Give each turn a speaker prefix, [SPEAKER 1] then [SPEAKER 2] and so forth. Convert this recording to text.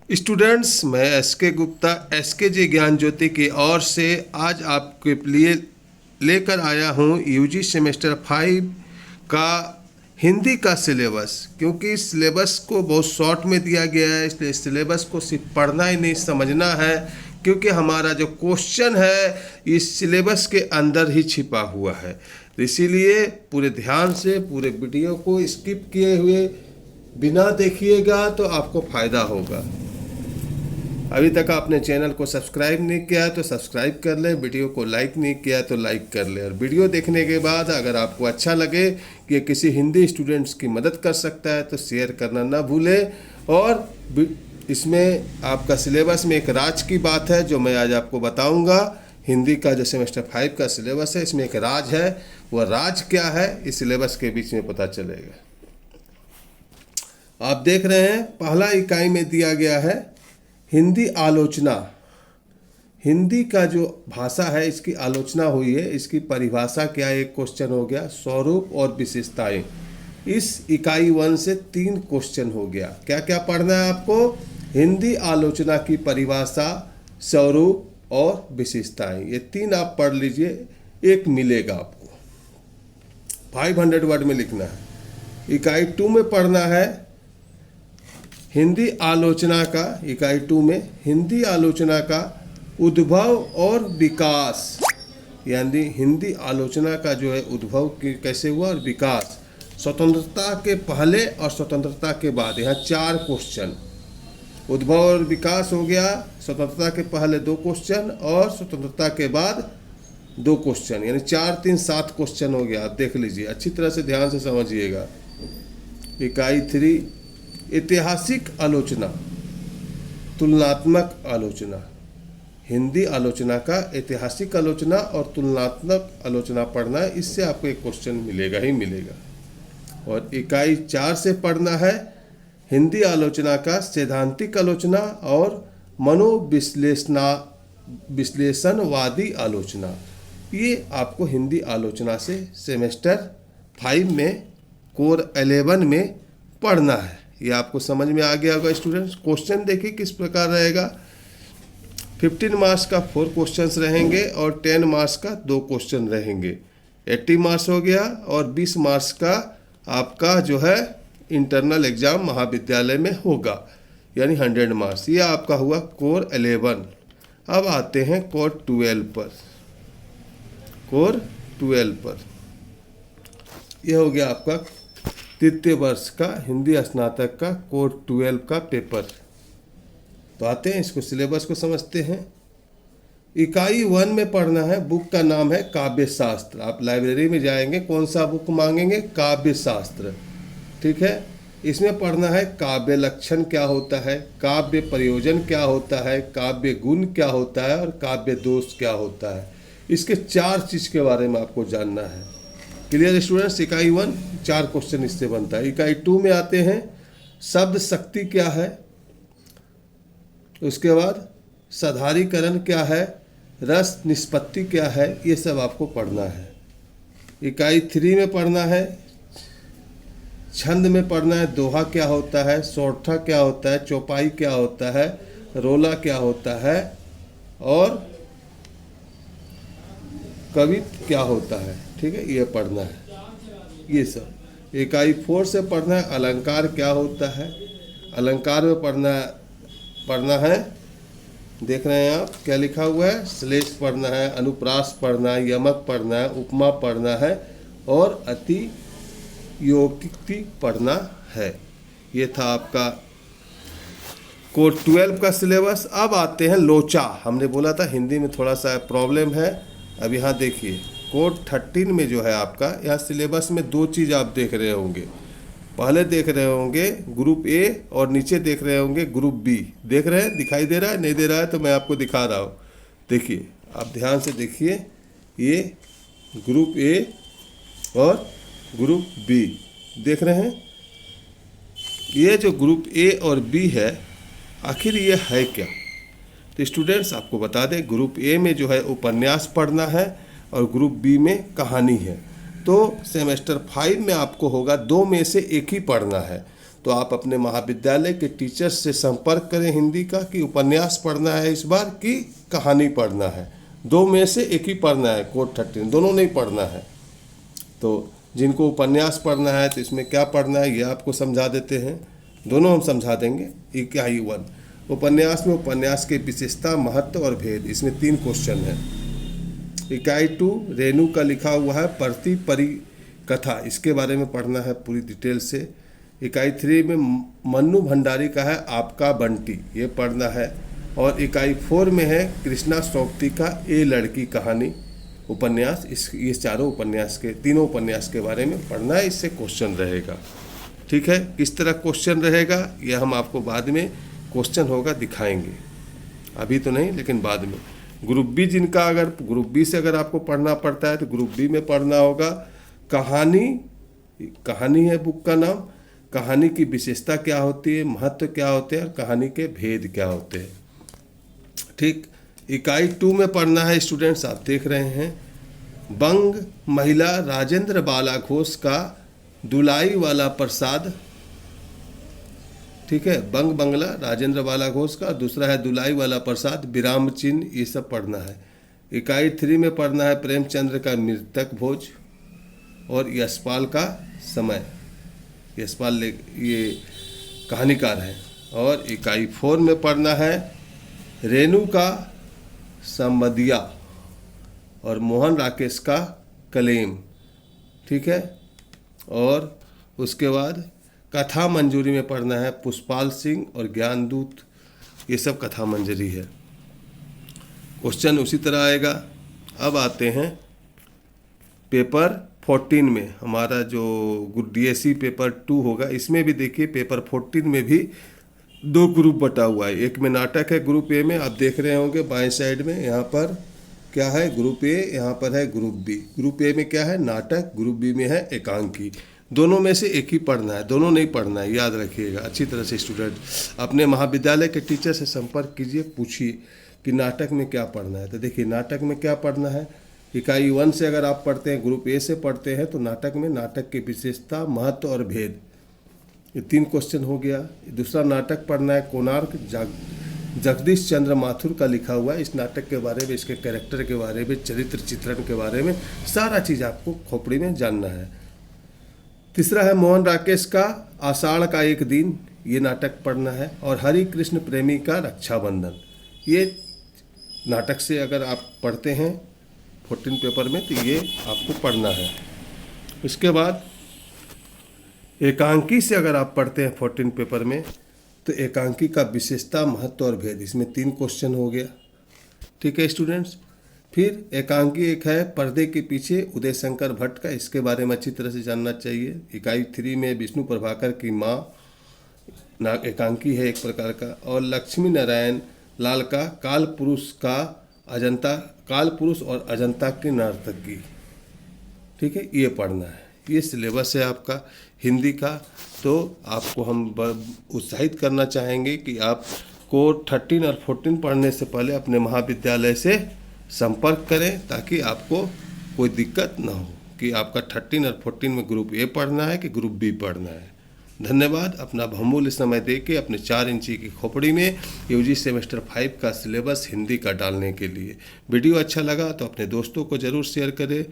[SPEAKER 1] Students, मैं SK Gupta SK जी ज्ञान ज्योति की ओर से आज आपके लिए लेकर आया हूँ यूजी सेमेस्टर 5 का हिंदी का सिलेबस। क्योंकि सिलेबस को बहुत शॉर्ट में दिया गया है, इसलिए सिलेबस को सिर्फ पढ़ना ही नहीं समझना है, क्योंकि हमारा जो क्वेश्चन है इस सिलेबस के अंदर ही छिपा हुआ है। इसीलिए पूरे ध्यान से पूरे वीडियो को स्किप किए हुए बिना देखिएगा तो आपको फ़ायदा होगा। अभी तक आपने चैनल को सब्सक्राइब नहीं किया है तो सब्सक्राइब कर ले, वीडियो को लाइक नहीं किया तो लाइक कर ले। और वीडियो देखने के बाद अगर आपको अच्छा लगे कि किसी हिंदी स्टूडेंट्स की मदद कर सकता है तो शेयर करना ना भूलें। और इसमें आपका सिलेबस में एक राज की बात है जो मैं आज आपको बताऊंगा। हिंदी का जो सेमेस्टर 5 का सिलेबस है इसमें एक राज है, वह राज क्या है इस सिलेबस के बीच में पता चलेगा। आप देख रहे हैं पहला इकाई में दिया गया है हिंदी आलोचना। हिंदी का जो भाषा है इसकी आलोचना हुई है, इसकी परिभाषा क्या है, एक क्वेश्चन हो गया। स्वरूप और विशेषताएं, इस इकाई 1 से 3 क्वेश्चन हो गया। क्या क्या पढ़ना है आपको? हिंदी आलोचना की परिभाषा, स्वरूप और विशेषताएं, ये 3 आप पढ़ लीजिए, एक मिलेगा आपको। 500 वर्ड में लिखना है। इकाई 2 में पढ़ना है हिंदी आलोचना का, इकाई 2 में हिंदी आलोचना का उद्भव और विकास, यानी हिंदी आलोचना का जो है उद्भव कैसे हुआ और विकास, स्वतंत्रता के पहले और स्वतंत्रता के बाद। यहाँ 4 क्वेश्चन, उद्भव और विकास हो गया, स्वतंत्रता के पहले 2 क्वेश्चन और स्वतंत्रता के बाद 2 क्वेश्चन, यानी 4 3 7 क्वेश्चन हो गया। आप देख लीजिए, अच्छी तरह से ध्यान से समझिएगा। इकाई 3 ऐतिहासिक आलोचना, तुलनात्मक आलोचना। हिंदी आलोचना का ऐतिहासिक आलोचना और तुलनात्मक आलोचना पढ़ना है, इससे आपको एक क्वेश्चन मिलेगा ही मिलेगा। और इकाई 4 से पढ़ना है हिंदी आलोचना का सैद्धांतिक आलोचना और विश्लेषणवादी आलोचना। ये आपको हिंदी आलोचना से सेमेस्टर 5 में कोर 11 में पढ़ना है। ये आपको समझ में आ गया होगा स्टूडेंट्स। क्वेश्चन देखिए किस प्रकार रहेगा। 15 मार्क्स का 4 क्वेश्चंस रहेंगे और 10 मार्क्स का 2 क्वेश्चन रहेंगे। 80 मार्क्स हो गया। और 20 मार्क्स का आपका जो है इंटरनल एग्जाम महाविद्यालय में होगा, यानी 100 मार्क्स। ये आपका हुआ कोर 11। अब आते हैं कोर 12 पर। कोर 12 पर यह हो गया आपका तृतीय वर्ष का हिंदी स्नातक का कोर 12 का पेपर। तो आते हैं इसको, सिलेबस को समझते हैं। इकाई 1 में पढ़ना है, बुक का नाम है काव्य शास्त्र। आप लाइब्रेरी में जाएंगे, कौन सा बुक मांगेंगे? काव्य शास्त्र, ठीक है। इसमें पढ़ना है काव्य लक्षण क्या होता है, काव्य प्रयोजन क्या होता है, काव्य गुण क्या होता है और काव्य दोष क्या होता है। इसके 4 चीज़ के बारे में आपको जानना है। Clear students? इकाई 1 4 क्वेश्चन इससे बनता है। इकाई 2 में आते हैं शब्द शक्ति क्या है, उसके बाद साधारीकरण क्या है, रस निष्पत्ति क्या है, ये सब आपको पढ़ना है। इकाई 3 में पढ़ना है छंद में पढ़ना है, दोहा क्या होता है, सोरठा क्या होता है, चौपाई क्या होता है, रोला क्या होता है और कवित्व क्या होता है, ठीक है, ये पढ़ना है ये सब। इकाई 4 से पढ़ना है अलंकार क्या होता है। अलंकार में पढ़ना है, देख रहे हैं आप क्या लिखा हुआ है, श्लेष पढ़ना है, अनुप्रास पढ़ना है, यमक पढ़ना है, उपमा पढ़ना है और अतियोक्ति पढ़ना है। ये था आपका कोर 12 का सिलेबस। अब आते हैं लोचा। हमने बोला था हिंदी में थोड़ा सा प्रॉब्लम है। अब यहाँ देखिए कोर 13 में जो है आपका, यहाँ सिलेबस में 2 चीज़ आप देख रहे होंगे। पहले देख रहे होंगे ग्रुप ए और नीचे देख रहे होंगे ग्रुप बी। देख रहे हैं? दिखाई दे रहा है? नहीं दे रहा है तो मैं आपको दिखा रहा हूँ। देखिए, आप ध्यान से देखिए, ये ग्रुप ए और ग्रुप बी देख रहे हैं। ये जो ग्रुप ए और बी है, आखिर ये है क्या? तो स्टूडेंट्स आपको बता दें, ग्रुप ए में जो है उपन्यास पढ़ना है और ग्रुप बी में कहानी है। तो सेमेस्टर 5 में आपको होगा 2 में से एक ही पढ़ना है। तो आप अपने महाविद्यालय के टीचर से संपर्क करें हिंदी का कि उपन्यास पढ़ना है इस बार कि कहानी पढ़ना है। दो में से एक ही पढ़ना है, कोड 13 दोनों नहीं पढ़ना है। तो जिनको उपन्यास पढ़ना है तो इसमें क्या पढ़ना है ये आपको समझा देते हैं, दोनों हम समझा देंगे। इकाई 1 उपन्यास में उपन्यास के विशेषता, महत्व और भेद, इसमें 3 क्वेश्चन हैं। इकाई 2 रेणु का लिखा हुआ है प्रति परी कथा, इसके बारे में पढ़ना है पूरी डिटेल से। इकाई 3 में मन्नू भंडारी का है आपका बंटी, ये पढ़ना है। और इकाई 4 में है कृष्णा सोबती का ए लड़की कहानी उपन्यास, ये चारों उपन्यास के, तीनों उपन्यास के बारे में पढ़ना है, इससे क्वेश्चन रहेगा। ठीक है, किस तरह क्वेश्चन रहेगा ये हम आपको बाद में क्वेश्चन होगा दिखाएंगे, अभी तो नहीं लेकिन बाद में। ग्रुप बी जिनका, अगर ग्रुप बी से अगर आपको पढ़ना पड़ता है तो ग्रुप बी में पढ़ना होगा कहानी है बुक का नाम, कहानी की विशेषता क्या होती है, महत्व क्या होते हैं और कहानी के भेद क्या होते हैं। ठीक, इकाई 2 में पढ़ना है स्टूडेंट्स, आप देख रहे हैं बंग महिला राजेंद्र बाला घोष का दुलाई वाला प्रसाद। ठीक है, बंग बंगला राजेंद्र बाला घोष का, दूसरा है दुलाई वाला प्रसाद, विराम चिन्ह, ये सब पढ़ना है। इकाई 3 में पढ़ना है प्रेमचंद्र का मृतक भोज और यशपाल का समय, यशपाल ये कहानीकार है। और इकाई 4 में पढ़ना है रेणु का संबदिया और मोहन राकेश का कलेम। ठीक है, और उसके बाद कथा मंजूरी में पढ़ना है पुष्पाल सिंह और ज्ञानदूत, ये सब कथा मंजरी है। क्वेश्चन उसी तरह आएगा। अब आते हैं पेपर 14 में, हमारा जो डीएससी पेपर 2 होगा, इसमें भी देखिए पेपर 14 में भी 2 ग्रुप बटा हुआ है। एक में नाटक है ग्रुप ए में, आप देख रहे होंगे बाएं साइड में, यहाँ पर क्या है ग्रुप ए, यहाँ पर है ग्रुप बी। ग्रुप ए में क्या है नाटक, ग्रुप बी में है एकांकी। दोनों में से एक ही पढ़ना है, दोनों नहीं पढ़ना है, याद रखिएगा अच्छी तरह से स्टूडेंट। अपने महाविद्यालय के टीचर से संपर्क कीजिए, पूछिए कि नाटक में क्या पढ़ना है। तो देखिए नाटक में क्या पढ़ना है, इकाई 1 से अगर आप पढ़ते हैं, ग्रुप ए से पढ़ते हैं, तो नाटक में नाटक की विशेषता, महत्व और भेद, ये 3 क्वेश्चन हो गया। दूसरा नाटक पढ़ना है कोणार्क जगदीश चंद्र माथुर का लिखा हुआ है, इस नाटक के बारे में, इसके कैरेक्टर के बारे में, चरित्र चित्रण के बारे में सारा चीज़ आपको खोपड़ी में जानना है। तीसरा है मोहन राकेश का आषाढ़ का एक दिन, ये नाटक पढ़ना है। और हरि कृष्ण प्रेमी का रक्षाबंधन, ये नाटक से अगर आप पढ़ते हैं 14 पेपर में तो ये आपको पढ़ना है। इसके बाद एकांकी से अगर आप पढ़ते हैं 14 पेपर में तो एकांकी का विशेषता, महत्व और भेद, इसमें 3 क्वेश्चन हो गया। ठीक है स्टूडेंट्स। फिर एकांकी एक है पर्दे के पीछे उदय शंकर भट्ट का, इसके बारे में अच्छी तरह से जानना चाहिए। इकाई 3 में विष्णु प्रभाकर की माँ एकांकी है एक प्रकार का। और लक्ष्मी नारायण लाल का काल पुरुष और अजंता के नर्तकी। ठीक है, ये पढ़ना है, ये सिलेबस है आपका हिंदी का। तो आपको हम उत्साहित करना चाहेंगे कि आप कोड 13 और 14 पढ़ने से पहले अपने महाविद्यालय से संपर्क करें, ताकि आपको कोई दिक्कत ना हो कि आपका 13 और 14 में ग्रुप ए पढ़ना है कि ग्रुप बी पढ़ना है। धन्यवाद अपना बहुमूल्य समय देके अपने 4 इंची की खोपड़ी में यूजी सेमेस्टर 5 का सिलेबस हिंदी का डालने के लिए। वीडियो अच्छा लगा तो अपने दोस्तों को ज़रूर शेयर करें।